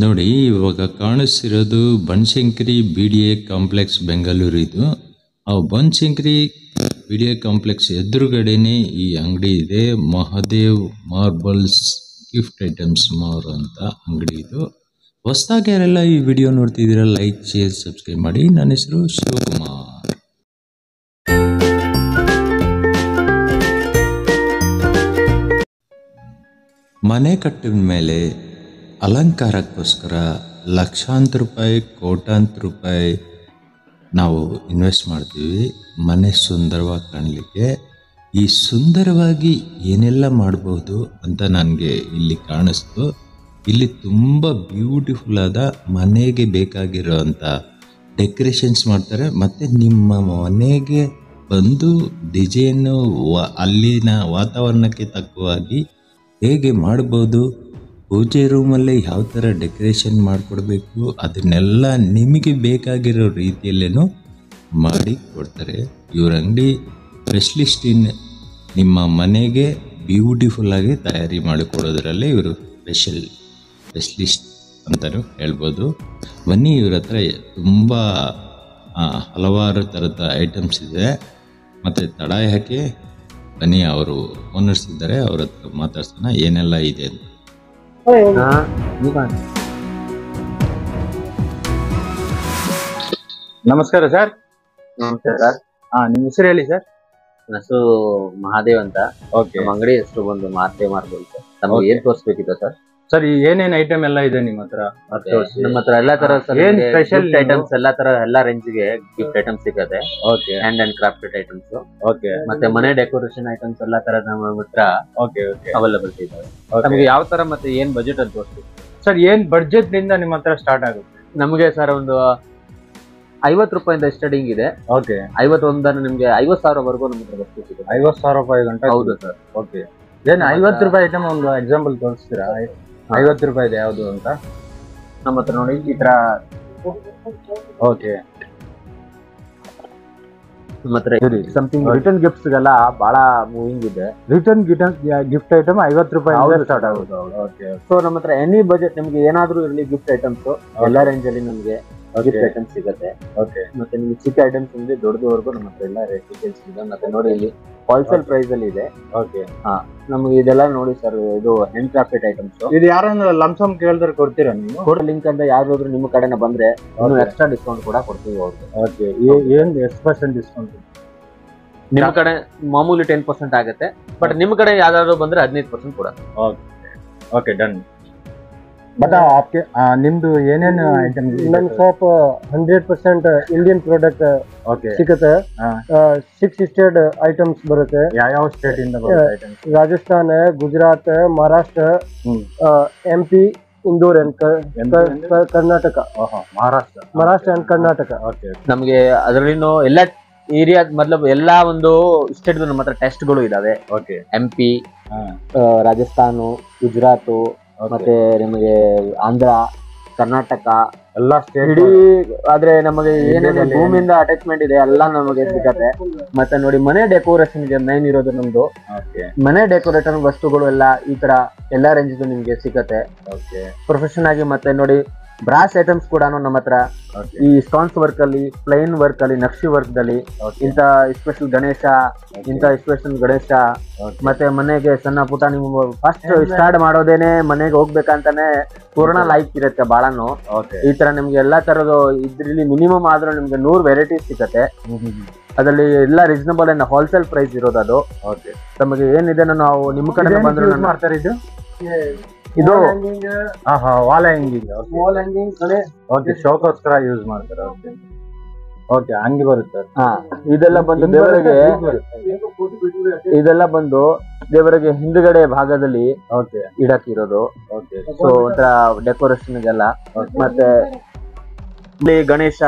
ನೋಡಿ, ಇವಾಗ ಕಾಣಿಸ್ತಿರೋದು Banashankari BDA complex Bengaluru. ಇದು ಆ ಬನಶಂಕರಿ BDA ಕಾಂಪ್ಲೆಕ್ಸ್ ಎದುರುಗಡೆನೆ ಈ ಅಂಗಡಿ ಇದೆ. ಮಹಾದೇವ್ ಮಾರ್ಬಲ್ಸ್ ಗಿಫ್ಟ್ ಐಟಮ್ಸ್ ಮಾರ್ ಅಂತ ಅಂಗಡಿ ಇದು. ಹೊಸದಾಗಿ ಯಾರೆಲ್ಲ ಈ ವಿಡಿಯೋ ನೋಡ್ತಿದ್ದೀರಾ, ಲೈಕ್, ಶೇರ್, ಸಬ್ಸ್ಕ್ರೈಬ್ ಮಾಡಿ. ನನ್ನ ಹೆಸರು ಶಿವಕುಮಾರ್. ಮನೆ ಕಟ್ಟಿದ ಮೇಲೆ ಅಲಂಕಾರಕ್ಕೋಸ್ಕರ ಲಕ್ಷಾಂತರ ರೂಪಾಯಿ, ಕೋಟ್ಯಾಂತರ ರೂಪಾಯಿ ನಾವು ಇನ್ವೆಸ್ಟ್ ಮಾಡ್ತೀವಿ ಮನೆ ಸುಂದರವಾಗಿ ಕಾಣಲಿಕ್ಕೆ. ಈ ಸುಂದರವಾಗಿ ಏನೆಲ್ಲ ಮಾಡಬಹುದು ಅಂತ ನನಗೆ ಇಲ್ಲಿ ಕಾಣಿಸ್ತು. ಇಲ್ಲಿ ತುಂಬ ಬ್ಯೂಟಿಫುಲ್ ಆದ ಮನೆಗೆ ಬೇಕಾಗಿರೋವಂಥ ಡೆಕೋರೇಷನ್ಸ್ ಮಾಡ್ತಾರೆ. ಮತ್ತು ನಿಮ್ಮ ಮನೆಗೆ ಬಂದು ಡಿಸೈನು ಅಲ್ಲಿನ ವಾತಾವರಣಕ್ಕೆ ತಕ್ಕವಾಗಿ ಹೇಗೆ ಮಾಡ್ಬೋದು, ಪೂಜೆ ರೂಮಲ್ಲಿ ಯಾವ ಥರ ಡೆಕೋರೇಷನ್ ಮಾಡಿಕೊಡ್ಬೇಕು, ಅದನ್ನೆಲ್ಲ ನಿಮಗೆ ಬೇಕಾಗಿರೋ ರೀತಿಯಲ್ಲೇನೂ ಮಾಡಿ ಕೊಡ್ತಾರೆ. ಇವ್ರ ಅಂಗಡಿ ಸ್ಪೆಷಲಿಸ್ಟ್ ಇನ್ ನಿಮ್ಮ ಮನೆಗೆ ಬ್ಯೂಟಿಫುಲ್ಲಾಗಿ ತಯಾರಿ ಮಾಡಿಕೊಡೋದ್ರಲ್ಲಿ ಇವರು ಸ್ಪೆಷಲಿಸ್ಟ್ ಅಂತಲೂ ಹೇಳ್ಬೋದು. ಬನ್ನಿ, ಇವ್ರ ಹತ್ರ ತುಂಬ ಹಲವಾರು ಥರದ ಐಟಮ್ಸ್ ಇದೆ. ಮತ್ತು ತಡ ಯಾಕೆ, ಬನ್ನಿ, ಅವರು ಓನರ್ಸ್ ಇದ್ದಾರೆ, ಅವ್ರ ಹತ್ರ ಮಾತಾಡ್ಸೋಣ ಏನೆಲ್ಲ ಇದೆ ಅಂತ. ನಮಸ್ಕಾರ ಸರ್. ನಮಸ್ತೆ ಸರ್. ನಿಮ್ಮ ಹೆಸರು ಹೇಳಿ ಸರ್. ನನ್ನ ಹೆಸರು ಮಹಾದೇವ್ ಅಂತ. ಓಕೆ. ನಮ್ಮ ಅಂಗಡಿ ಹೆಸರು ಬಂದು ಮಹಾದೇವ್ ಮಾರ್ಬಲ್ಸ್. ನಮಗೆ ಏನ್ ತೋರಿಸ್ಬೇಕಿತ್ತು ಸರ್? ಸರ್, ಏನೇನ್ ಐಟಮ್ ಎಲ್ಲ ಇದೆ ನಿಮ್ಮ ಹತ್ರ? ನಮ್ಮ ಹತ್ರ ಎಲ್ಲಾ ತರ ಏನ್ ಸ್ಪೆಷಲ್ ಐಟಮ್ಸ್, ಎಲ್ಲಾ ತರ ಎಲ್ಲಾ ರೇಂಜ್ ಗೆ ಗಿಫ್ಟ್ ಐಟಮ್ಸ್ ಸಿಗುತ್ತೆ. Okay. Hand and crafted items. Okay. ಮತ್ತೆ ಮನೆ ಡೆಕೋರೇಷನ್ ಐಟಮ್ಸ್ ಎಲ್ಲಾ ತರ ನಮ್ಮ ಹತ್ರ ಓಕೆ ಓಕೆ ಅವೈಲೇಬಲ್ ಇದಾವೆ. ನಮಗೆ ಯಾವ ತರ ಮತ್ತೆ ಏನ್ ಬಜೆಟ್ ಅಂತ ತೋರಿಸ್ಬೇಕು ಸರ್? ಏನ್ ಬಡ್ಜೆಟ್ ನಿಂದ ನಿಮ್ಮ ಹತ್ರ ಸ್ಟಾರ್ಟ್ ಆಗುತ್ತೆ? ನಮಗೆ ಸರ್ ಒಂದು 50 ರೂಪಾಯಿಂದ ಸ್ಟಾರ್ಟಿಂಗ್ ಇದೆ. ಓಕೆ. 51 ನಿಮ್ಗೆ 50,000 ನಮ್ಮ ಹತ್ರ ವಸ್ತು ಸಿಗುತ್ತೆ. 50,000 ರೂಪಾಯಿ ಗಂಟೆ? ಹೌದು ಸರ್. ಓಕೆ. ಏನ್ 50 ರೂಪಾಯಿ ಐಟಮ್ ಒಂದು ಎಕ್ಸಾಂಪಲ್ ತೋರಿಸ್ತೀರಾ? 50 ರೂಪಾಯಿ ಯಾವುದು ಅಂತ ನಮ್ಮ ಹತ್ರ ನೋಡಿ ಈ ತರ. ಓಕೆ. ನಮ್ಮ ಹತ್ರ ಸಮಥಿಂಗ್ ರಿಟರ್ನ್ ಗಿಫ್ಟ್ಸ್ ಗೆಲ್ಲ ಬಹಳ ಮೂವಿಂಗ್ ಇದೆ. ರಿಟರ್ನ್ ಗಿಫ್ಟ್ ಐಟಮ್ 50 ರೂಪಾಯಿ ಸ್ಟಾರ್ಟ್ ಆಗುತ್ತೆ. ಓಕೆ. ಸೊ ನಮ್ಮ ಹತ್ರ ಎನಿ ಬಜೆಟ್ ನಿಮ್ಗೆ ಏನಾದ್ರೂ ಇರಲಿ ಗಿಫ್ಟ್ ಐಟಮ್ಸ್ ಎಲ್ಲಾ ರೇಂಜ್ ಅಲ್ಲಿ ನಮಗೆ ಗಿಫ್ಟ್ ಐಟಮ್ಸ್ ಸಿಗುತ್ತೆ. ಓಕೆ. ಮತ್ತೆ ನಿಮ್ಗೆ ಚಿಕ್ಕ ಐಟಮ್ಸ್ ಇಂದ ದೊಡ್ಡದವರೆಗೂ ನಮ್ಮ ಹತ್ರ ಎಲ್ಲ ರೇಟ್ ಡೀಟೇಲ್ಸ್ ಇದೆ. ಮತ್ತೆ ನೋಡಿ ಇಲ್ಲಿ ಹೋಲ್ಸೇಲ್ ಪ್ರೈಸ್ ಅಲ್ಲಿ ಇದೆ. ಓಕೆ. ನಮ್ಗೆ ಇದೆಲ್ಲ ನೋಡಿ ಸರ್, ಇದು ಹ್ಯಾಂಡ್ ಕ್ರಾಫ್ಟೆಡ್ ಐಟಮ್ಸ್. ಇದು ಯಾರನ್ನ ಲಂಸಮ್ ಕೇಳಿದ್ರೆ ಕೊಡ್ತೀರಾ ನೀವು? ಕೋಡ್ ಲಿಂಕ್ ಅಂತ ಯಾರಾದ್ರೂ ನಿಮ್ಮ ಕಡೆನ ಬಂದ್ರೆ ಎಕ್ಸ್ಟ್ರಾ ಡಿಸ್ಕೌಂಟ್ ಕೂಡ ಕೊಡ್ತೀವಿ ಅವ್ರಿಗೆ. ಓಕೆ. ಏನ್ ಎಷ್ಟು % ಡಿಸ್ಕೌಂಟ್? ನಿಮ್ಮ ಕಡೆ ಮಾಮೂಲಿ 10% ಆಗುತ್ತೆ. ಬಟ್ ನಿಮ್ಮ ಕಡೆ ಯಾವ್ದಾದ್ರು ಬಂದ್ರೆ 15% ಕೂಡ. Okay, done. ಬಟ್ ನಿಮ್ದು ಏನೇನು ಐಟಮ್? ನನ್ನ ಶಾಪ್ 100% ಇಂಡಿಯನ್ ಪ್ರಾಡಕ್ಟ್ ಸಿಗುತ್ತೆ. 6 ಸ್ಟೇಟ್ ಐಟಮ್ಸ್ ಬರುತ್ತೆ. ಯಾವ ಸ್ಟೇಟ್ ಇಂದ ಬರುತ್ತೆ items? Rajasthan, Gujarat, Maharashtra, MP, Indore and Karnataka. Maharashtra and Karnataka. ನಮಗೆ ಅದರಲ್ಲಿನೂ ಎಲ್ಲ ಏರಿಯಾ ಮತ್ಲಬ್ ಎಲ್ಲಾ ಒಂದು ಸ್ಟೇಟ್ ನಮ್ಮ ಹತ್ರ ಟೆಸ್ಟ್ ಗಳು ಇದಾವೆ. ಓಕೆ. MP, ರಾಜಸ್ಥಾನ್, ಗುಜರಾತ್, ಮತ್ತೆ ನಿಮಗೆ ಆಂಧ್ರ, ಕರ್ನಾಟಕ ಎಲ್ಲಾ ಸ್ಟೇಟ್ ಇಡೀ. ಆದ್ರೆ ನಮಗೆ ಏನೇನು ಭೂಮಿಯಿಂದ ಅಟ್ಯಾಚ್ಮೆಂಟ್ ಇದೆ ಎಲ್ಲ ನಮಗೆ ಸಿಗತ್ತೆ. ಮತ್ತೆ ನೋಡಿ ಮನೆ ಡೆಕೋರೇಷನ್ ಗೆ ಮೇನ್ ಇರೋದು ನಮ್ದು. ಮನೆ ಡೆಕೋರೇಷನ್ ವಸ್ತುಗಳು ಎಲ್ಲ ಈ ತರ ಎಲ್ಲಾ ರೇಂಜ್ ನಿಮ್ಗೆ ಸಿಗತ್ತೆ ಪ್ರೊಫೆಷನ್ ಆಗಿ. ಮತ್ತೆ ನೋಡಿ ಬ್ರಾಸ್ ಐಟಮ್ಸ್ ಕೂಡ ನಮ್ಮ ಹತ್ರ ಈ ಸ್ಟೋನ್ಸ್ ವರ್ಕ್ ಅಲ್ಲಿ, ಪ್ಲೈನ್ ವರ್ಕ್ ಅಲ್ಲಿ, ನಕ್ಷಿ ವರ್ಕ್ ದಲ್ಲಿ ಇಂತ ಸ್ಪೆಷಲ್ ಗಣೇಶ, ಇಂತ ಸ್ಪೆಷಲ್ ಗಣೇಶ. ಮತ್ತೆ ಮನೆಗೆ ಸಣ್ಣ ಪುಟ ನೀವು ಫಸ್ಟ್ ಸ್ಟಾರ್ಟ್ ಮಾಡೋದೇನೆ ಮನೆಗೆ ಹೋಗ್ಬೇಕಂತಾನೆ ಪೂರ್ಣ ಲೈಕ್ ಇರುತ್ತೆ ಬಹಳನು. ಈ ತರ ನಿಮ್ಗೆ ಎಲ್ಲಾ ತರದ್ದು ಇದ್ರಲ್ಲಿ ಮಿನಿಮಮ್ ಆದ್ರೂ ನಿಮ್ಗೆ 100 ವೆರೈಟೀಸ್ ಸಿಗತ್ತೆ. ಅದರಲ್ಲಿ ಎಲ್ಲ ರೀಸನಬಲ್ ಅಂಡ್ ಹೋಲ್ಸೇಲ್ ಪ್ರೈಸ್ ಇರೋದು ಅದು. ನಮಗೆ ಏನಿದೆ ನಾವು ನಿಮ್ಮ ಕಡೆ ಬಂದ್ರೆ ಮಾಡ್ತಾರೆ. ಇದು ವಾಲ್ ಹ್ಯಾಂಗಿಂಗ್. ಓಕೆ. ಶೋಕೋಸ್ಕರ ಯೂಸ್ ಮಾಡ್ತಾರೆ. ಓಕೆ, ಹಂಗೆ ಬರುತ್ತೆ. ಇದೆಲ್ಲ ಬಂದು ದೇವರಿಗೆ, ಇದೆಲ್ಲ ಬಂದು ದೇವರಿಗೆ ಹಿಂದ್ಗಡೆ ಭಾಗದಲ್ಲಿ ಇಡಕ್ಕಿರೋದು. ಸೊ ಒಂಥರ ಡೆಕೋರೇಷನ್ಗೆಲ್ಲ. ಮತ್ತೆ ಇಲ್ಲಿ ಗಣೇಶ,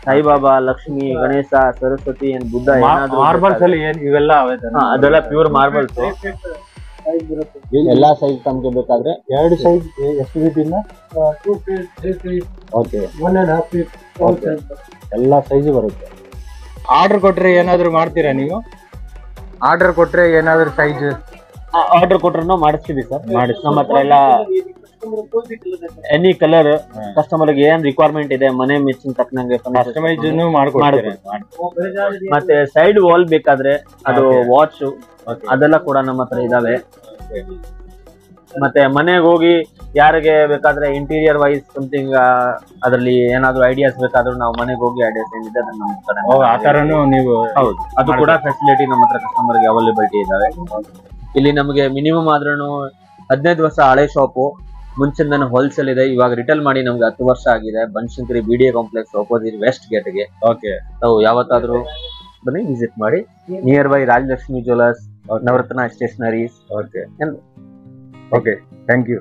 ಸಾಯಿಬಾಬಾ, ಲಕ್ಷ್ಮಿ, ಗಣೇಶ, ಸರಸ್ವತಿ, ಬುದ್ಧ, ಮಾರ್ಬಲ್ಸ್ ಅಲ್ಲಿ ಇವೆಲ್ಲ ಅದೆಲ್ಲ ಪ್ಯೂರ್ ಮಾರ್ಬಲ್ಸ್. ಎಲ್ಲಾ ಸೈಜ್ ತಮ್ಗೆ ಬೇಕಾದ್ರೆ 2 ಸೈಜ್ ಎಷ್ಟು ಫೀಟ್ ಇಂದ? 2 feet, 3 feet, ಓಕೆ, 1.5 feet. ಎಲ್ಲಾ ಸೈಜ್ ಬರುತ್ತೆ. ಆರ್ಡರ್ ಕೊಟ್ರೆ ಏನಾದ್ರು ಮಾಡ್ತೀರಾ ನೀವು? ಆರ್ಡರ್ ಕೊಟ್ರೆ ಏನಾದ್ರು ಸೈಜ್ ಆರ್ಡರ್ ಕೊಟ್ರು ಮಾಡಿಸ್ತೀವಿ ಸರ್. ನಮ್ಮ ಹತ್ರ ಎಲ್ಲ ಎನಿ ಕಲರ್ ಕಸ್ಟಮರ್ ಗೆ ಏನ್ ರಿಕ್ವೈರ್ಮೆಂಟ್ ಇದೆ ಮನೆ ಮೆಚ್ಚಿನ ತಕ್ಕನಂಗೆ ಕಸ್ಟಮೈಸ್ ಮಾಡ್ಕೊಡ್ತೀರಾ? ಮತ್ತೆ ಸೈಡ್ ವಾಲ್ ಬೇಕಾದ್ರೆ ಅದು ವಾಚ್ ಅದೆಲ್ಲ ಕೂಡ ನಮ್ಮ ಹತ್ರ ಇದಾವೆ. ಮತ್ತೆ ಮನೆಗೆ ಹೋಗಿ ಯಾರಿಗೆ ಬೇಕಾದ್ರೆ ಇಂಟೀರಿಯರ್ ವೈಸ್ ಸಮಥಿಂಗ್ ಅದರಲ್ಲಿ ಏನಾದ್ರು ಐಡಿಯಾಸ್ ಬೇಕಾದ್ರೂ ನಾವು ಮನೆಗೆ ಹೋಗಿ ಐಡಿಯಾಸ್ ಏನಿದೆ ಅದನ್ನ ನಮ್ಮ ಕಡೆ ಆ ತರನು ನೀವು? ಹೌದು, ಅದು ಕೂಡ ಫೆಸಿಲಿಟಿ ನಮ್ಮ ಹತ್ರ ಕಸ್ಟಮರ್ ಗೆ ಅವೈಲೇಬಿಲಿಟಿ ಇದಾವೆ. ಇಲ್ಲಿ ನಮಗೆ ಮಿನಿಮಮ್ ಆದ್ರೂ 15 ವರ್ಷ ಹಳೆ ಶಾಪು, ಮುಂಚಿನ ಹೋಲ್ಸೇಲ್ ಇದೆ. ಇವಾಗ ರಿಟೇಲ್ ಮಾಡಿ ನಮ್ಗೆ 10 ವರ್ಷ ಆಗಿದೆ. Banashankari BDA complex opposite west gate ಗೆ. ನಾವು ಯಾವತ್ತಾದ್ರೂ ಬನ್ನಿ ವಿಸಿಟ್ ಮಾಡಿ. Nearby Rajalakshmi jewellers, Navaratna stationeries. Okay, thank you.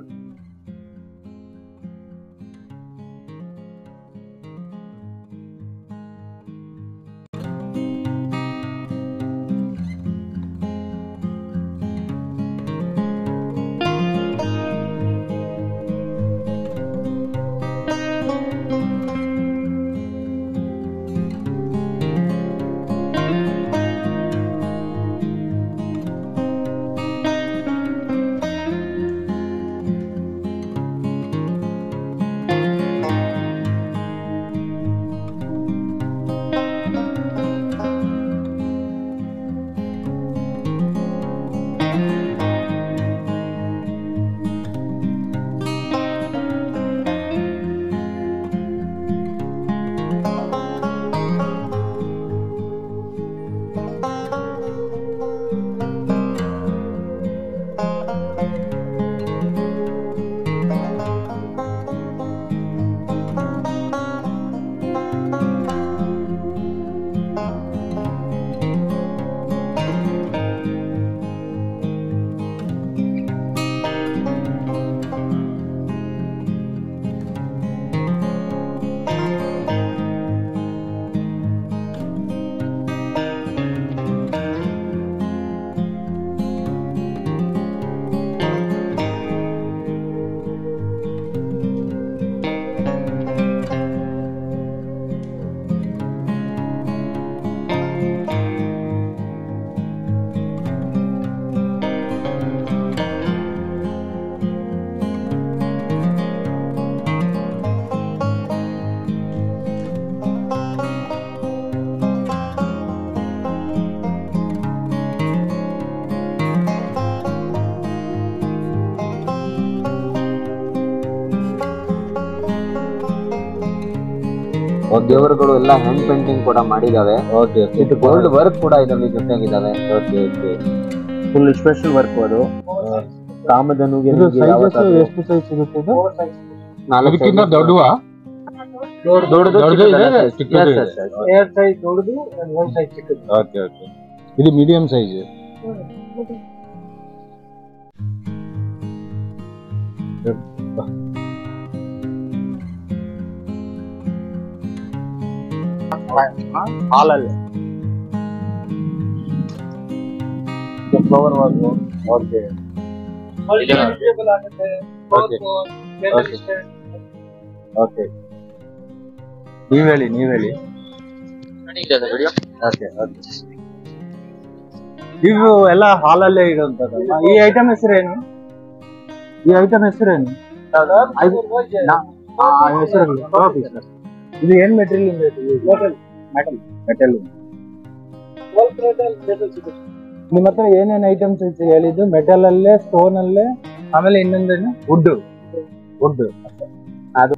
ದೇವರುಗಳು ಎಲ್ಲ ಹ್ಯಾಂಡ್ ಪೇಂಟಿಂಗ್ ಕೂಡ ಮಾಡಿದಾವೆ. ಇದು ಗೋಲ್ಡ್ ವರ್ಕ್ ಕೂಡ ಇದರಲ್ಲಿ ಜೊತೆಗಿದಾವೆ. ಫುಲ್ ಸ್ಪೆಷಲ್ ವರ್ಕ್ ಅದು. ಕಾಮಧನುಗೆ ಎಷ್ಟು ಸೈಜ್ ಸಿಗುತ್ತೆ ಇದು? 4 ಸೈಜ್ ದೊಡ್ಡವಾ? ದೊಡ್ಡದು ಸೈಜ್ ದೊಡ್ಡದು, 1 ಸೈಜ್ ಚಿಕ್ಕದು. ಇದು ಮೀಡಿಯಂ ಸೈಜ್. ಹಾಲಲ್ಲಿ ಫ್ಲವರ್ ವಾಸು. ಓಕೆ, ನೀವ್ ಹೇಳಿ. ಇವು ಎಲ್ಲ ಹಾಲಲ್ಲೇ ಇರುವಂತದಲ್ಲ. ಈ ಐಟಮ್ ಹೆಸರೇನು? ಹೆಸರು ಇದು ಏನ್ ಮೆಟೀರಿಯಲ್? ಮೆಟಲ್. ನಿಮ್ಮ ಹತ್ರ ಏನೇನ್ ಐಟಮ್ಸ್ ಐತೆ ಹೇಳಿದ್ದು? ಮೆಟಲ್ ಅಲ್ಲೇ, ಸ್ಟೋನ್ ಅಲ್ಲೇ, ಆಮೇಲೆ ಇನ್ನೊಂದೇನು ವುಡ್. ಅದು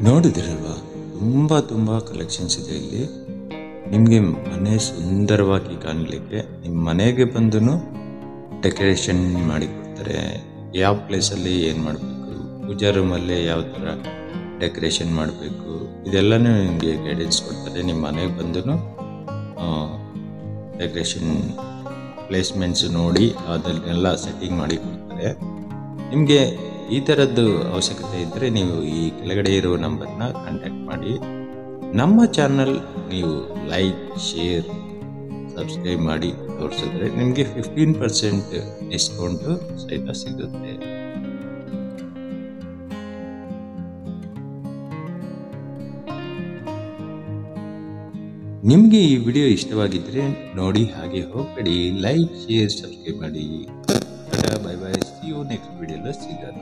ನೋಡಿದಿರಲ್ವಾ, ತುಂಬ ಕಲೆಕ್ಷನ್ಸ್ ಇದೆ ಇಲ್ಲಿ. ನಿಮಗೆ ಮನೆ ಸುಂದರವಾಗಿ ಕಾಣಲಿಕ್ಕೆ ನಿಮ್ಮ ಮನೆಗೆ ಬಂದು ಡೆಕೋರೇಷನ್ ಮಾಡಿ ಕೊಡ್ತಾರೆ. ಯಾವ ಪ್ಲೇಸಲ್ಲಿ ಏನು ಮಾಡಬೇಕು, ಪೂಜಾ ರೂಮಲ್ಲಿ ಯಾವ ಥರ ಡೆಕೋರೇಷನ್ ಮಾಡಬೇಕು, ಇದೆಲ್ಲನೂ ನಿಮಗೆ ಗೈಡೆನ್ಸ್ ಕೊಡ್ತಾರೆ. ನಿಮ್ಮ ಮನೆಗೆ ಬಂದು ಡೆಕೋರೇಷನ್ ಪ್ಲೇಸ್ಮೆಂಟ್ಸ್ ನೋಡಿ ಅದನ್ನೆಲ್ಲ ಸೆಟ್ಟಿಂಗ್ ಮಾಡಿ ಕೊಡ್ತಾರೆ. ನಿಮಗೆ ಈ ಥರದ್ದು ಅವಶ್ಯಕತೆ ಇದ್ದರೆ ನೀವು ಈ ಕೆಳಗಡೆ ಇರೋ ನಂಬರ್ನ ಕಾಂಟ್ಯಾಕ್ಟ್ ಮಾಡಿ. ನಮ್ಮ ಚಾನಲ್ ನೀವು ಲೈಕ್, ಶೇರ್, ಸಬ್ಸ್ಕ್ರೈಬ್ ಮಾಡಿ ತೋರಿಸಿದ್ರೆ ನಿಮಗೆ 15% ಡಿಸ್ಕೌಂಟು ಸಹಿತ ಸಿಗುತ್ತೆ. ನಿಮಗೆ ಈ ವಿಡಿಯೋ ಇಷ್ಟವಾಗಿದ್ದರೆ ನೋಡಿ, ಹಾಗೆ ಹೋಗಬೇಡಿ, ಲೈಕ್, ಶೇರ್, ಸಬ್ಸ್ಕ್ರೈಬ್ ಮಾಡಿ. ಬಾಯ್ ಬಾಯ್, ಸಿ ಯು ನೆಕ್ಸ್ಟ್ ವಿಡಿಯೋలో ಸಿಗೋಣ.